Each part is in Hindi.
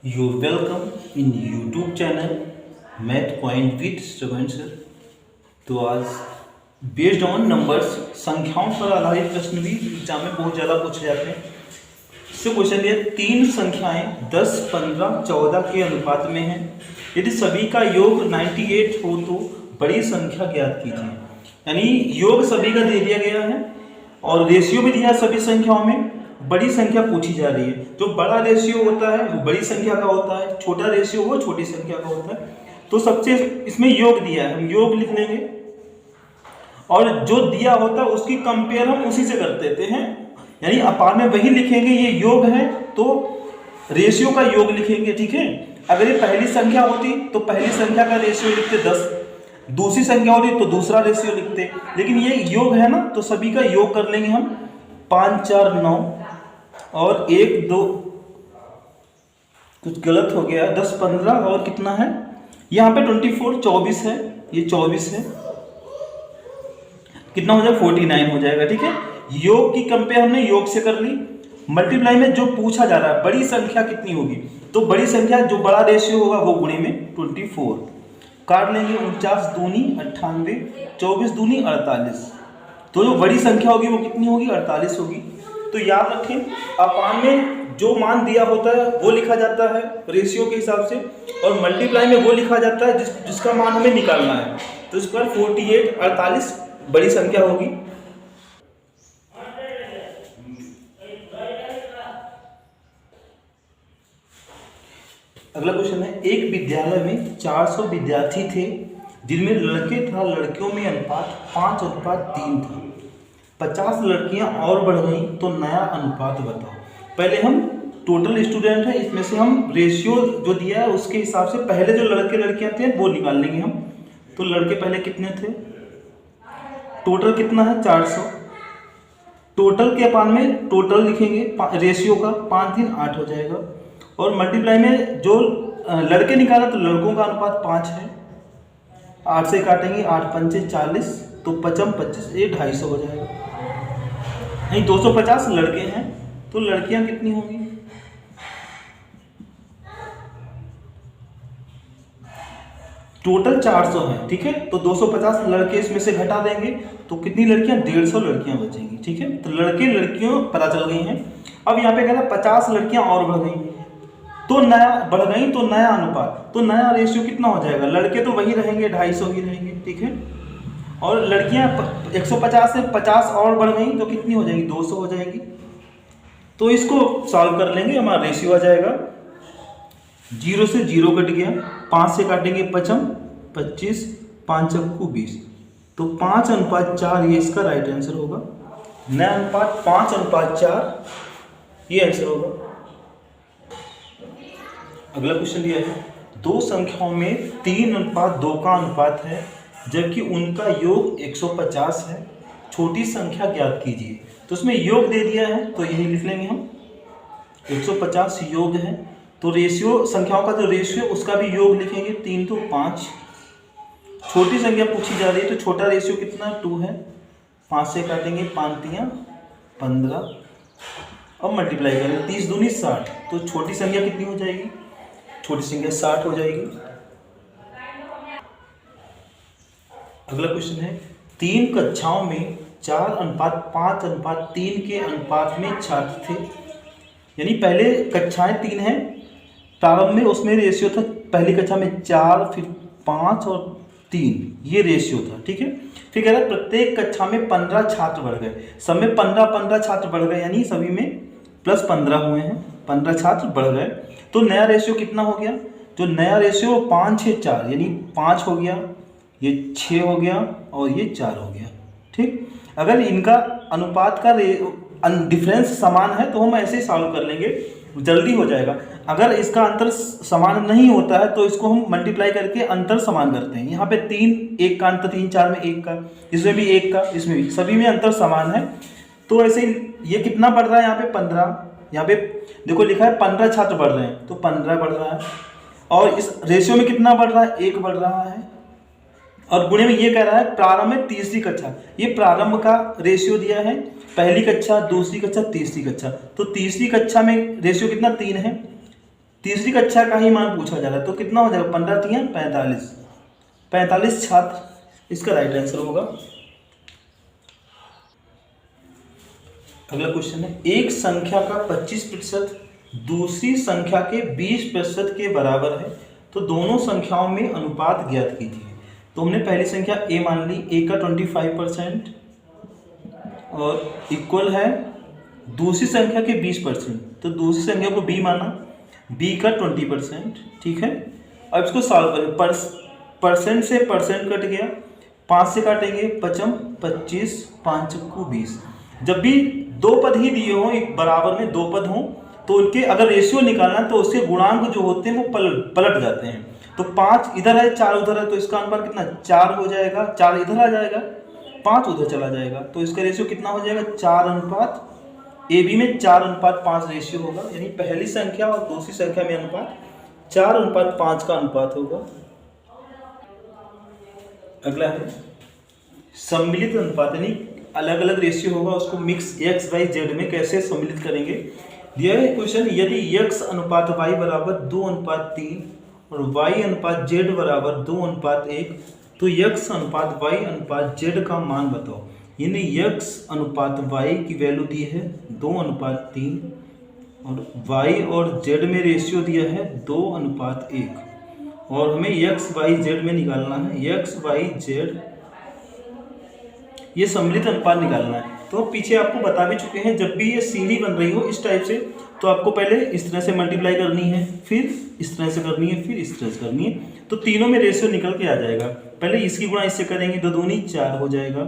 You welcome in YouTube channel math point with Shravan sir. तो आज बेस्ड ऑन नंबर्स संख्याओं पर आधारित प्रश्न भी एग्जाम में बहुत ज़्यादा पूछे जाते हैं। इससे क्वेश्चन दिया, तीन संख्याएं 10, 15, 14 के अनुपात में हैं। यदि सभी का योग 98 हो तो बड़ी संख्या ज्ञात कीजिए। यानी योग सभी का दे दिया गया है और रेशियो भी दिया सभी संख्याओं में, बड़ी संख्या पूछी जा रही है। जो बड़ा रेशियो होता है वो बड़ी संख्या का होता है, छोटा रेशियो वो छोटी संख्या का होता है। तो सबसे इसमें योग दिया है, हम योग लिख लेंगे और जो दिया होता है उसकी कंपेयर हम उसी से कर देते हैं। यानी अपार में वही लिखेंगे, ये योग है तो रेशियो का योग लिखेंगे, ठीक है। अगर ये पहली संख्या होती तो पहली संख्या का रेशियो लिखते 10, दूसरी संख्या होती तो दूसरा रेशियो लिखते, लेकिन ये योग है ना तो सभी का योग कर लेंगे हम। 5, 4, 9 और 1, 2, कुछ गलत हो गया, 10, 15 और कितना है यहाँ पे 24, 24 है, ये 24 है, कितना हो जाएगा 49 हो जाएगा, ठीक है। योग की कंपेयर हमने योग से कर ली। मल्टीप्लाई में जो पूछा जा रहा है बड़ी संख्या कितनी होगी, तो बड़ी संख्या जो बड़ा रेशियो होगा वो गुणे में 24 काट लेंगे। 49 दूनी 98, 24 दूनी 48, तो जो बड़ी संख्या होगी वो कितनी होगी 48 होगी। तो याद रखें, अपान में जो मान दिया होता है वो लिखा जाता है रेशियो के हिसाब से, और मल्टीप्लाई में वो लिखा जाता है जिसका मान हमें निकालना है। तो इसका 48, 48 बड़ी संख्या होगी। अगला क्वेश्चन है, एक विद्यालय में 400 विद्यार्थी थे जिनमें लड़के तथा लड़कियों में अनुपात 5:3 था। 50 लड़कियां और बढ़ गई तो नया अनुपात बताओ। पहले हम टोटल स्टूडेंट है, इसमें से हम रेशियो जो दिया है उसके हिसाब से पहले जो लड़के लड़कियां थे वो निकाल लेंगे हम। तो लड़के पहले कितने थे, टोटल कितना है 400, टोटल के अपान में टोटल लिखेंगे रेशियो का 5, 3, 8 हो जाएगा। और मल्टीप्लाई में जो लड़के निकाला तो लड़कों का अनुपात 5 है, 8 से काटेंगे 8, 5, 40, तो 55, 25, ये 250 हो जाएगा। नहीं 250 लड़के हैं तो लड़कियां कितनी होंगी, टोटल 400 है, ठीक है। तो 250 लड़के इसमें से घटा देंगे तो कितनी लड़कियां, 150 लड़कियां बचेंगी, ठीक है। तो लड़के लड़कियों पता चल गई हैं। अब यहाँ पे कहता है 50 लड़कियां और बढ़ गई तो नया बढ़ गई तो नया अनुपात, तो नया रेशियो कितना हो जाएगा, लड़के तो वही रहेंगे 250 ही रहेंगे, ठीक है। और लड़कियां 150 से 50 और बढ़ गई तो कितनी हो जाएगी, 200 हो जाएगी। तो इसको सॉल्व कर लेंगे, हमारा रेशियो आ जाएगा 0 से 0 कट गया, 5 से काटेंगे 55, 25, 5 चक्कू 20, तो 5:4 ये इसका राइट आंसर होगा। नया अनुपात 5:4 ये आंसर होगा। अगला क्वेश्चन दिया है, दो संख्याओं में 3:2 का अनुपात है जबकि उनका योग 150 है, छोटी संख्या ज्ञात कीजिए। तो उसमें योग दे दिया है तो यही लिख लेंगे हम, 150 योग है तो रेशियो संख्याओं का जो रेशियो उसका भी योग लिखेंगे, 3 तो 5। छोटी संख्या पूछी जा रही है तो छोटा रेशियो कितना 2 है, 5 से काटेंगे 5, 3, 15। अब मल्टीप्लाई करें 30 दूनी 60, तो छोटी संख्या कितनी हो जाएगी, छोटी संख्या 60 हो जाएगी। अगला क्वेश्चन है, 3 कक्षाओं में 4:5:3 के अनुपात में छात्र थे। यानी पहले कक्षाएं 3 हैं, प्रारंभ में उसमें रेशियो था, पहली कक्षा में 4, फिर 5 और 3 ये रेशियो था, ठीक है। फिर कह रहा है प्रत्येक कक्षा में 15 छात्र बढ़ गए, सब में 15 छात्र बढ़ गए, यानी सभी में +15 हुए हैं, 15 छात्र बढ़ गए। तो नया रेशियो कितना हो गया, जो नया रेशियो 5, 6, 4, यानी 5 हो गया, ये 6 हो गया और ये 4 हो गया, ठीक। अगर इनका अनुपात का डिफरेंस समान है तो हम ऐसे ही सॉल्व कर लेंगे, जल्दी हो जाएगा। अगर इसका अंतर समान नहीं होता है तो इसको हम मल्टीप्लाई करके अंतर समान करते हैं। यहाँ पे 3, 1 का अंतर, 3, 4 में 1 का, इसमें भी 1 का, इसमें भी, सभी में अंतर समान है। तो ऐसे ये कितना बढ़ रहा है, यहाँ पे 15, यहाँ पे देखो लिखा है 15 छात्र बढ़ रहे हैं तो 15 बढ़ रहा है। और इस रेशियो में कितना बढ़ रहा है, 1 बढ़ रहा है। और गुणे में ये कह रहा है प्रारंभ में तीसरी कक्षा, ये प्रारंभ का रेशियो दिया है, पहली कक्षा, दूसरी कक्षा, तीसरी कक्षा। तो तीसरी कक्षा में रेशियो कितना 3 है, तीसरी कक्षा का ही मान पूछा जा रहा है, तो कितना हो जाएगा 15 3 45, 45 छात्र इसका राइट आंसर होगा। अगला क्वेश्चन है, एक संख्या का 25% दूसरी संख्या के 20% के बराबर है, तो दोनों संख्याओं में अनुपात ज्ञात कीजिए। तो हमने पहली संख्या a मान ली, a का 25% और इक्वल है दूसरी संख्या के 20%, तो दूसरी संख्या को b माना, b का 20%, ठीक है। अब इसको सॉल्व करें, परसेंट से परसेंट कट गया, 5 से काटेंगे 5 25, 5 चक्कू 20। जब भी दो पद ही दिए हों, एक बराबर में दो पद हों, तो उनके अगर रेशियो निकालना है तो उसके गुणांक जो होते हैं वो पलट जाते हैं। तो 5 इधर है 4 उधर है, तो इसका अनुपात कितना 4 हो जाएगा, 4 इधर आ जाएगा 5 उधर चला जाएगा, तो इसका रेशियो कितना हो जाएगा 4:, ए बी में 4:5 रेशियो होगा, यानी पहली संख्या और दूसरी संख्या में अनुपात 4:5 का अनुपात होगा। अगला है सम्मिलित अनुपात, यानी अलग अलग रेशियो होगा, उसको मिक्स x y z में कैसे सम्मिलित करेंगे। दिया है क्वेश्चन, यदि x अनुपात y बराबर 2:3 और y अनुपात z बराबर 2:1, तो x अनुपात y अनुपात z का मान बताओ। यानी x अनुपात y की वैल्यू दी है 2:3 और y और z में रेशियो दिया है 2:1, और हमें x y z में निकालना है, x y z ये सम्मिलित अनुपात निकालना है। तो पीछे आपको बता भी चुके हैं, जब भी ये सीढ़ी बन रही हो इस टाइप से, तो आपको पहले इस तरह से मल्टीप्लाई करनी है, फिर इस तरह से करनी है, फिर इस तरह से करनी है, तो तीनों में रेशियो निकल के आ जाएगा। पहले इसकी गुणा इससे करेंगे, 2 दूनी 4 हो जाएगा,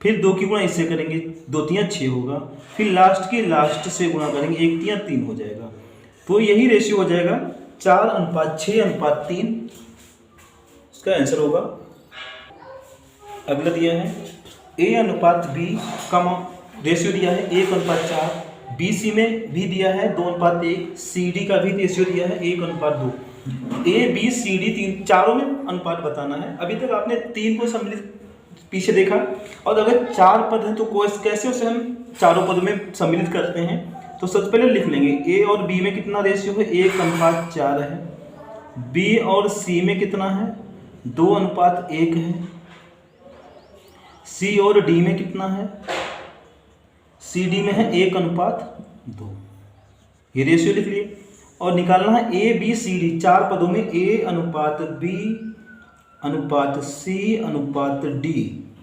फिर 2 की गुणा इससे करेंगे, 2 3 6 होगा, फिर लास्ट की लास्ट से गुणा करेंगे, 1 3 3 हो जाएगा। तो यही रेशियो हो जाएगा 4:6:3, इसका आंसर होगा। अगला दिया है a अनुपात b का रेशियो दिया है 1:4, BC में भी दिया है 2:1, CD का भी रेशियो दिया है 1:2। A B C D तीन चारों में अनुपात बताना है। अभी तक आपने 3 को सम्मिलित पीछे देखा, और अगर 4 पद हैं तो कैसे उसे हम चारों पदों में सम्मिलित करते हैं। तो सबसे पहले लिख लेंगे A और B में कितना रेशियो है 1:4 है, B और C में कितना है 2:1 है, C और D में कितना है, CD में है 1:2। ये रेशियो लिख लिए, और निकालना है A B C D, 4 पदों में A अनुपात B अनुपात C अनुपात D,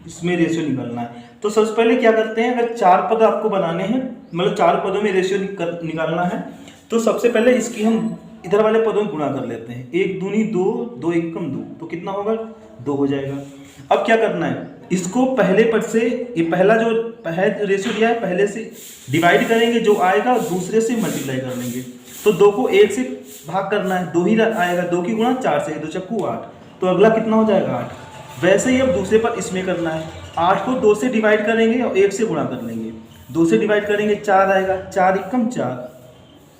इसमें रेशियो निकालना है। तो सबसे पहले क्या करते हैं, अगर 4 पद आपको बनाने हैं, मतलब 4 पदों में रेशियो निकालना है, तो सबसे पहले इसकी हम इधर वाले पदों में गुणा कर लेते हैं। 1 दूनी 2, 2 एकम 2, तो कितना होगा 2 हो जाएगा। अब क्या करना है, इसको पहले पद से, ये पहला जो रेशियो दिया है पहले से डिवाइड करेंगे, जो आएगा दूसरे से मल्टीप्लाई कर लेंगे। तो 2 को 1 से भाग करना है, 2 ही आएगा, 2 की गुणा 4 से, 2 चक्कू 8, तो अगला कितना हो जाएगा 8। वैसे ही अब दूसरे पर इसमें करना है, 8 को 2 से डिवाइड करेंगे और 1 से गुणा कर लेंगे, 2 से डिवाइड करेंगे 4 आएगा, 4 एकम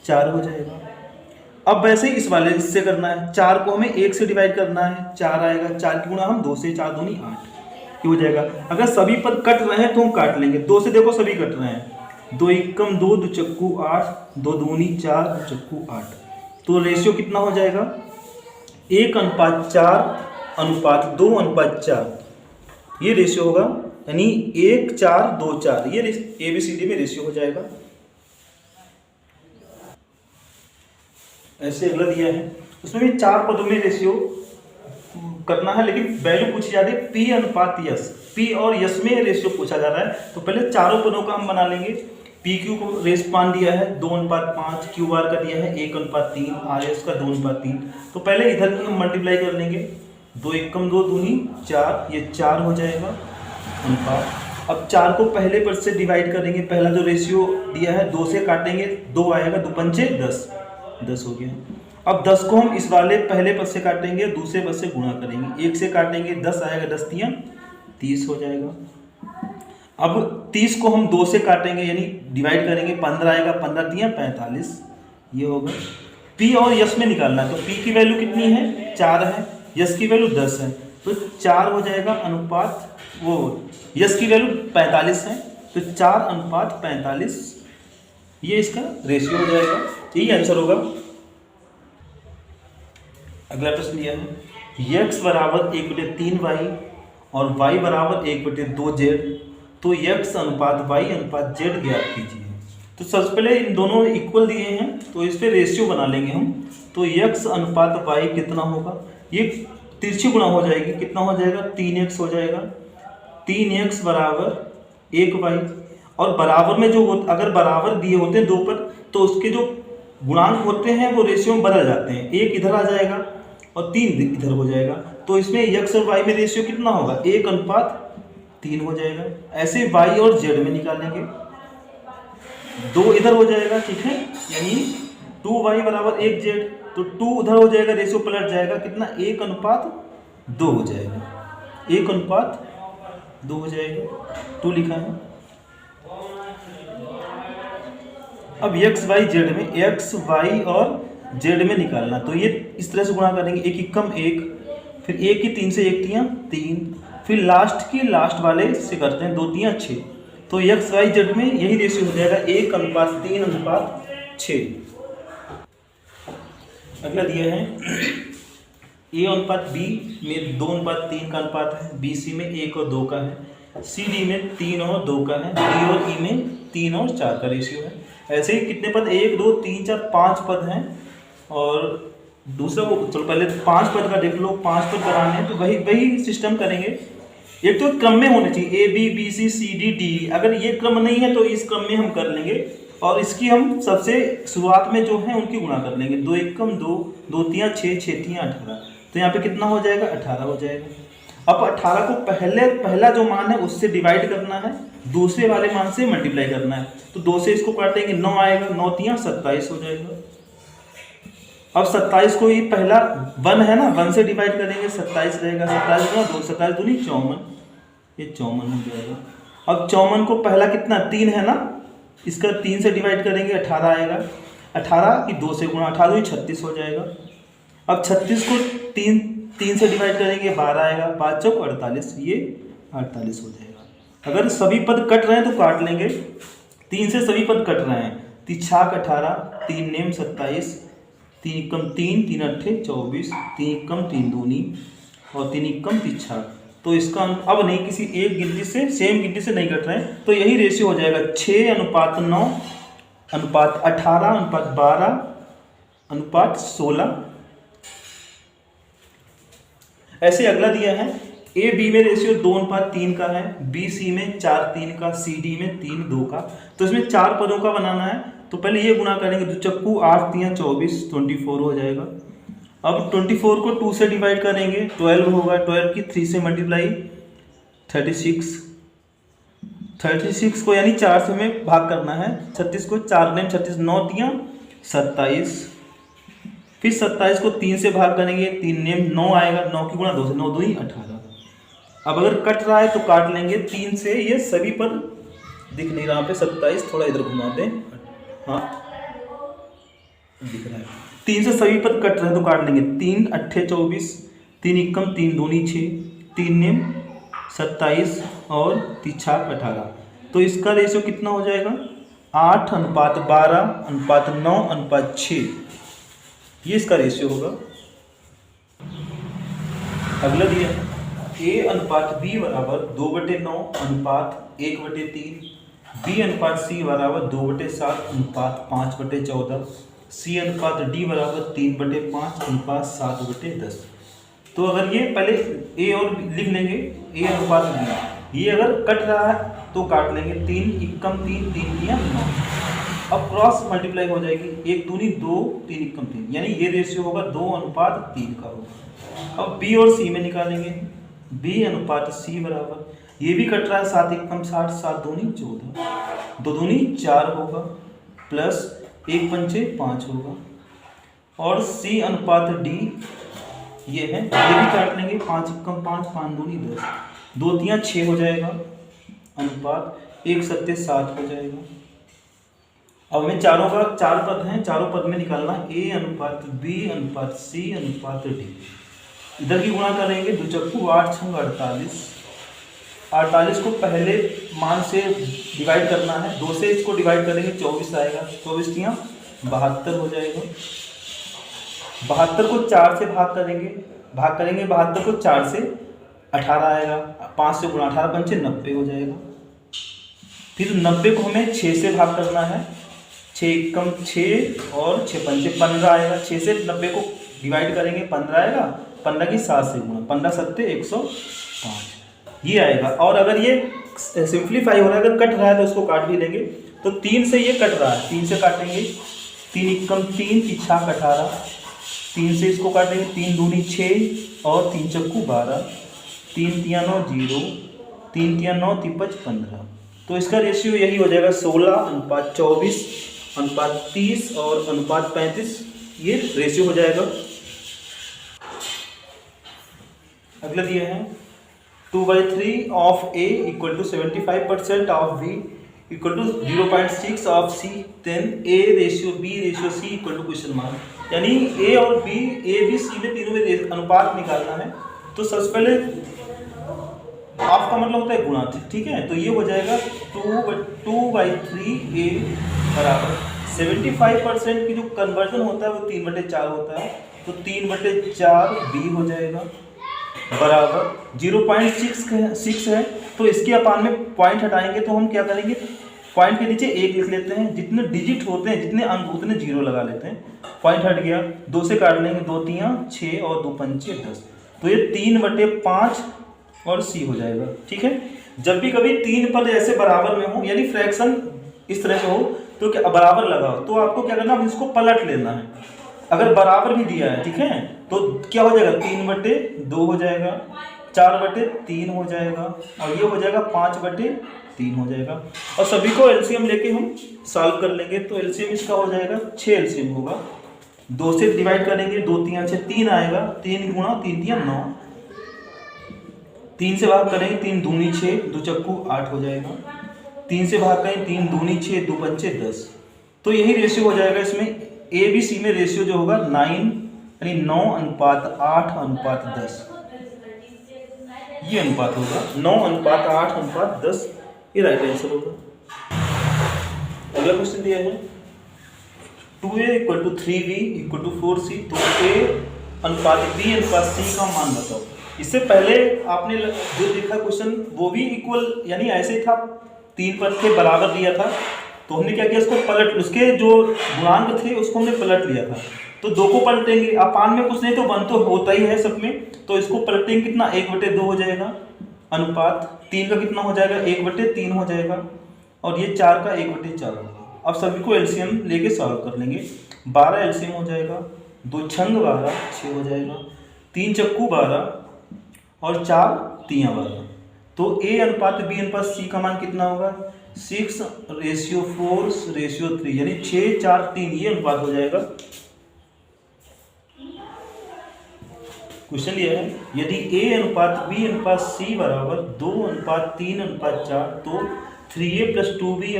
4 हो जाएगा। अब वैसे ही इस वाले इससे करना है, 4 को हमें 1 से डिवाइड करना है, 4 आएगा, 4 की गुणा हम 2 से, 4 दूनी 8 हो जाएगा। अगर सभी पद कट रहे हैं तो हम काट लेंगे, 2 से देखो सभी कट रहे हैं, 2 एकम 2, 2 चक्कू 8, 2 दूनी 4, 2 चक्कू 8, तो रेशियो कितना हो जाएगा 1:4:2:4, ये रेशियो होगा, यानी 1 4 2 4, ये ABCD में रेशियो हो जाएगा। ऐसे अगला दिया है, उसमें भी 4 पदों में रेशियो करना है, लेकिन वैल्यू पूछी जा रही है P अनुपात यस, P और यस में रेशियो पूछा जा रहा है। तो पहले चारों पदों का हम बना लेंगे। PQ को रेशपान दिया है 2:5, QR का दिया है 1:3, RS का 2:3, तो पहले इधर की हम मल्टीप्लाई कर लेंगे, 2 एकम 2 दूनी 4, ये 4 हो जाएगा अनुपात। अब 4 को पहले पद से डिवाइड करेंगे, पहला जो रेशियो दिया है 2 से काटेंगे, 2 आएगा, 2 पंचे 10, 10 हो गया। अब 10 को हम इस वाले पहले पद से काटेंगे, दूसरे पद से गुणा करेंगे, 1 से काटेंगे 10 आएगा, 10 3 30 हो जाएगा। अब 30 को हम 2 से काटेंगे, यानी डिवाइड करेंगे, 15 आएगा, 15 3 45, ये होगा। P और यस में निकालना है, तो P की वैल्यू कितनी है 4 है, यस की वैल्यू 10 है, तो 4 हो जाएगा अनुपात, वो यस की वैल्यू 45 है, तो 4:45, ये इसका रेशियो हो जाएगा, यही आंसर होगा। अगला प्रश्न दिया है x बराबर 1/3y और y बराबर 1/2z, तो x अनुपात y अनुपात z ज्ञात कीजिए। तो सबसे पहले इन दोनों इक्वल दिए हैं तो इस पे रेशियो बना लेंगे हम। तो x अनुपात y कितना होगा, ये तिरछी गुणा हो जाएगी, कितना हो जाएगा 3x हो जाएगा। 3x बराबर 1y, और बराबर में जो अगर बराबर दिए होते हैं दो पर तो उसके जो गुणांक होते हैं वो रेशियो में बदल जाते हैं, 1 इधर आ जाएगा और 3 इधर हो जाएगा। तो इसमें x और y में रेशियो कितना होगा, 1:3 हो जाएगा। ऐसे y और z में निकालेंगे, 2 इधर हो जाएगा, ठीक है, यानी 2y बराबर 1z, तो 2 उधर हो जाएगा, रेशियो पलट जाएगा, कितना 1:2 हो जाएगा, 1:2 हो जाएगा, 2 लिखा है। अब x y z में x y और z में निकालना, तो ये इस तरह से गुणा करेंगे, 1 एकम 1, फिर 1 की 3 से 1 तियाँ 3, फिर लास्ट वाले से करते हैं 2 तियाँ 6, तो x y z में यही रेशियो हो जाएगा 1:3:6। अगला दिया है a अनुपात b में 2:3 का अनुपात है, bc में 1 और 2 का है, cd में 3 और 2 का है, d और e में 3 और 4 का रेशियो है। ऐसे ही कितने पद, 1 2 3 4 5 पद हैं, और दूसरा वो चलो पहले 5 पद का देख लो, 5 पद कराने हैं तो वही सिस्टम करेंगे। एक तो क्रम में होने चाहिए a b b c c d d, अगर ये क्रम नहीं है तो इस क्रम में हम कर लेंगे, और इसकी हम सबसे शुरुआत में जो है उनकी गुणा कर लेंगे, 2 एकम 2, 2 तियाँ 6, 6 तियाँ 18, तो यहाँ पे कितना हो जाएगा 18 हो जाएगा। अब 18 को पहला जो मान है उससे डिवाइड करना है, दूसरे वाले मान से मल्टीप्लाई करना है, तो 2 से इसको काटेंगे 9 आएगा, 9 तियाँ 27 हो जाएगा। अब 27 को ही पहला 1 है ना, 1 से डिवाइड करेंगे 27 रहेगा, 27 गुना 2, 27 दूनी 54, ये 54 हो जाएगा। अब 54 को पहला कितना 3 है ना, इसका 3 से डिवाइड करेंगे 18 आएगा, 18 की 2 से गुणा, 18 दूनी 36 हो जाएगा। अब 36 को 3 से डिवाइड करेंगे 12 आएगा, 5 चौक 48, ये 48 हो जाएगा। अगर सभी पद कट रहे हैं तो काट लेंगे, 3 से सभी पद कट रहे हैं, 3 छाक 18, 3 नेम 27, 3 एकम 3, 3 अट्ठे 24, 3 एकम 3 दूनी और 3 एकम 3 छाक। तो इसका अब नहीं किसी एक गिनती से, सेम गिनती से नहीं कट रहे हैं, तो यही रेशियो हो जाएगा 6:9 अनुपात 18 अनुपात 12 अनुपात 16। ऐसे अगला दिया है ए बी में रेशियो 2:3 का है, बी सी में 4:3 का, सी डी में 3:2 का, तो इसमें 4 पदों का बनाना है। तो पहले ये गुणा करेंगे, 2 चक्कू 8 तियाँ 24, 24 हो जाएगा। अब 24 को 2 से डिवाइड करेंगे, 12 होगा, 12 की 3 से मल्टीप्लाई 36, 36 को यानी 4 से में भाग करना है, 36 को 4 नेम 36, 9 तियाँ 27, फिर 27 को 3 से भाग करेंगे, 3 नेम 9 आएगा, 9 की गुणा 2 से, 9 दूनी 18। अब अगर कट रहा है तो काट लेंगे 3 से, ये सभी पर दिख नहीं रहा पे 27, थोड़ा इधर घुमा दें, हाँ दिख रहा है, 3 से सभी पर कट रहे हैं तो काट लेंगे, 3 अट्ठे 24, 3 एकम 3 दूनी 6, 3 नेम 27 और 3 छाक 18, तो इसका रेशियो कितना हो जाएगा 8:12:9:6, ये इसका रेशियो होगा। अगला दिया है a अनुपात b बराबर 2/9 अनुपात 1/3, b अनुपात c बराबर 2/7 अनुपात 5/14, c अनुपात d बराबर 3/5 अनुपात 7/10। तो अगर ये पहले a और b लिख लेंगे, a अनुपात b, ये अगर कट रहा है तो काट लेंगे, 3 एकम 3, 3 तियाँ 9, अब क्रॉस मल्टीप्लाई हो जाएगी, 1 दूनी 2, 3 एकम 3, यानी ये रेशियो होगा 2:3 का होगा। अब b और c में निकालेंगे, b अनुपात c बराबर, ये भी कट रहा है, 7 एकम 60, 7 दूनी 14, 2 दूनी 4 होगा, प्लस 1 पंचे 5 होगा, और c अनुपात d ये है, ये भी काट लेंगे, 5 एकम 5, 5 दूनी 10, 2 तियाँ 6 हो जाएगा, अनुपात 1 सत्ते 7 हो जाएगा। अब हमें चारों का 4 पद हैं, चारों पद में निकालना a अनुपात b अनुपात c अनुपात d, इधर की गुणा करेंगे, 2 चक्कू 8 छंग 48, 48 को पहले मान से डिवाइड करना है, 2 से इसको डिवाइड करेंगे 24 आएगा, 24 तियाँ 72 हो जाएगा। 72 को 4 से भाग करेंगे 72 को 4 से 18 आएगा, 5 से गुणा 18 पंचे 90 हो जाएगा। फिर 90 को हमें 6 से भाग करना है, 6 कम 6 और 6 पंचे 15 आएगा। 6 से 90 को डिवाइड करेंगे 15 आएगा, 15 की 7 से गुणा, 15 सत्ते 105 ये आएगा। और अगर ये सिंप्लीफाई हो रहा है, अगर कट रहा है तो इसको काट भी लेंगे। तो 3 से ये कट रहा है, 3 से काटेंगे, 3 एकम 3 की 6 18, 3 से इसको काटेंगे, 3 दूनी 6 और 3 चक्कू 12, 3 तिया 9 0, 3 तिया 9 तिपच 15। तो इसका रेशियो यही हो जाएगा 16:24:30 और 35 ये रेशियो हो जाएगा। अगला दिया है 2/3 of A equal to 75% of B equal to 0.6 of C, then A ratio B ratio C equal to question mark. यानी A और B, A B C में तीनों में अनुपात निकालना है। तो सबसे पहले ऑफ का मतलब होता है गुणा, ठीक है। तो ये हो जाएगा 2/3 A बराबर 75% की जो कन्वर्जन होता है वो 3/4 होता है, तो 3/4 B हो जाएगा बराबर 0.6 है। तो इसके अपान में पॉइंट हटाएंगे तो हम क्या करेंगे, पॉइंट के नीचे 1 लिख लेते हैं, जितने डिजिट होते हैं जितने अंक उतने 0 लगा लेते हैं। पॉइंट हट गया, 2 से काट लेंगे, 2 तिया 6 और 2 पंचे 10, तो ये 3/5 और C हो जाएगा, ठीक है। जब भी कभी 3 पद ऐसे बराबर में हो, यानी फ्रैक्शन इस तरह से हो, तो क्या बराबर लगाओ तो आपको क्या करना है, इसको पलट लेना है। अगर बराबर भी दिया है, ठीक है, तो क्या हो जाएगा 3/2 हो जाएगा, 4/3 हो जाएगा और ये हो जाएगा 5/3 हो जाएगा। और सभी को एलसीएम लेके हम सॉल्व कर लेंगे। तो एलसीएम इसका हो जाएगा 6 एलसीएम होगा, 2 से डिवाइड करेंगे, 2 तिया 6 3 आएगा, 3 गुणा 3 तिया 9, 3 से भाग करेंगे, 3 दूनी 6, 2 चक्कू 8 हो जाएगा, 3 से भाग करें, 3 दूनी 6, 2 पंचे 10। तो यही रेशियो हो जाएगा इसमें। ए बी सी में रेशियो जो होगा 9 यानी 9:8:10 ये अनुपात होगा, 9:8:10 ये राइट आंसर होगा। अगला क्वेश्चन दिया है 2A = 3B = 4C, तो A अनुपात B अनुपात C का मान बताओ। इससे पहले आपने जो देखा क्वेश्चन वो भी इक्वल यानी ऐसे ही था, 3 पद के बराबर दिया था, तो हमने क्या किया, इसको पलट, उसके जो गुणांक थे उसको हमने पलट लिया था। तो 2 को पलटेंगे, अपान में कुछ नहीं तो 1 तो होता ही है सब में, तो इसको पलटेंगे कितना 1/2 हो जाएगा, अनुपात 3 का कितना हो जाएगा 1/3 हो जाएगा, और ये 4 का 1/4 होगा। अब सभी को एलसीएम लेके सॉल्व कर लेंगे। 12 एलसीएम हो जाएगा, 2 छंग 12 6 हो जाएगा, 3 चक्कू 12 और 4 तिया 12। तो A अनुपात B अनुपात C का मान कितना होगा, 6:4:3 यानी 6:4:3 ये अनुपात हो जाएगा। क्वेश्चन ये है यदि A अनुपात B अनुपात C बराबर 2:3:4, तो 3A + 2B +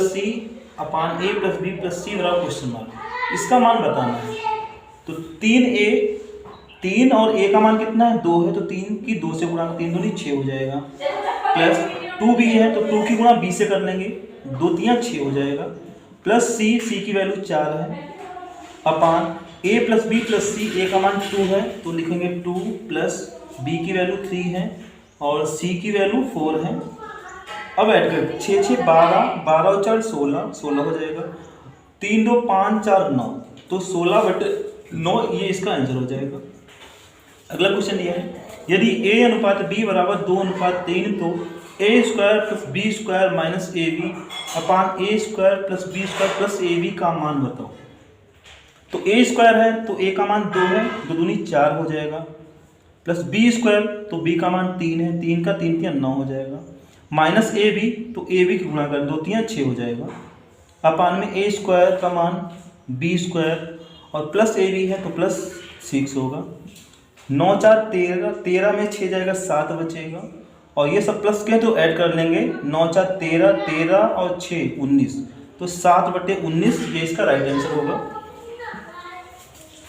C upon A + B + C बराबर क्वेश्चन मार्क। इसका मान बताना है। तो 3A 3 और A का मान कितना है 2 है, तो 3 की 2 से गुणा, 3 दूनी 6 हो जाएगा, प्लस 2B है तो 2 की गुणा B से कर लेंगे, 2 तिया 6 हो जाएगा, प्लस C की वैल्यू 4 है, अपान A + B + C, A का मान 2 है तो लिखेंगे 2 प्लस B की वैल्यू 3 है और C की वैल्यू 4 है। अब ऐड कर 6 6 12, 12 और 4 16, 16 हो जाएगा, 3 2 5 4 9, तो 16/9 ये इसका आंसर हो जाएगा। अगला क्वेश्चन ये है यदि A अनुपात B बराबर 2:3, तो A² + B² - AB अपान A² + B² + AB का मान बताओ। तो A² है तो A का मान 2 है, 2 दूनी 4 हो जाएगा, प्लस B² तो B का मान 3 है, 3 का 3 तिया 9 हो जाएगा, माइनस AB तो AB की गुणा कर 2 तिया 6 हो जाएगा, अपान में A² का मान B² और प्लस AB है तो प्लस 6 होगा, 9 4 13, 13 में 6 जाएगा 7 बचेगा, और ये सब प्लस के तो ऐड कर लेंगे, 9 4 13, 13 और 6 19, तो 7/19 ये इसका राइट आंसर होगा।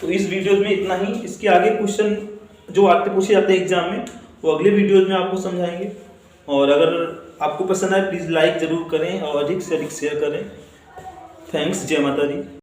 तो इस वीडियो में इतना ही। इसके आगे क्वेश्चन जो आते पूछे जाते हैं एग्जाम में वो अगले वीडियोज में आपको समझाएंगे। और अगर आपको पसंद आए प्लीज़ लाइक ज़रूर करें और अधिक से अधिक शेयर करें। थैंक्स, जय माता दी।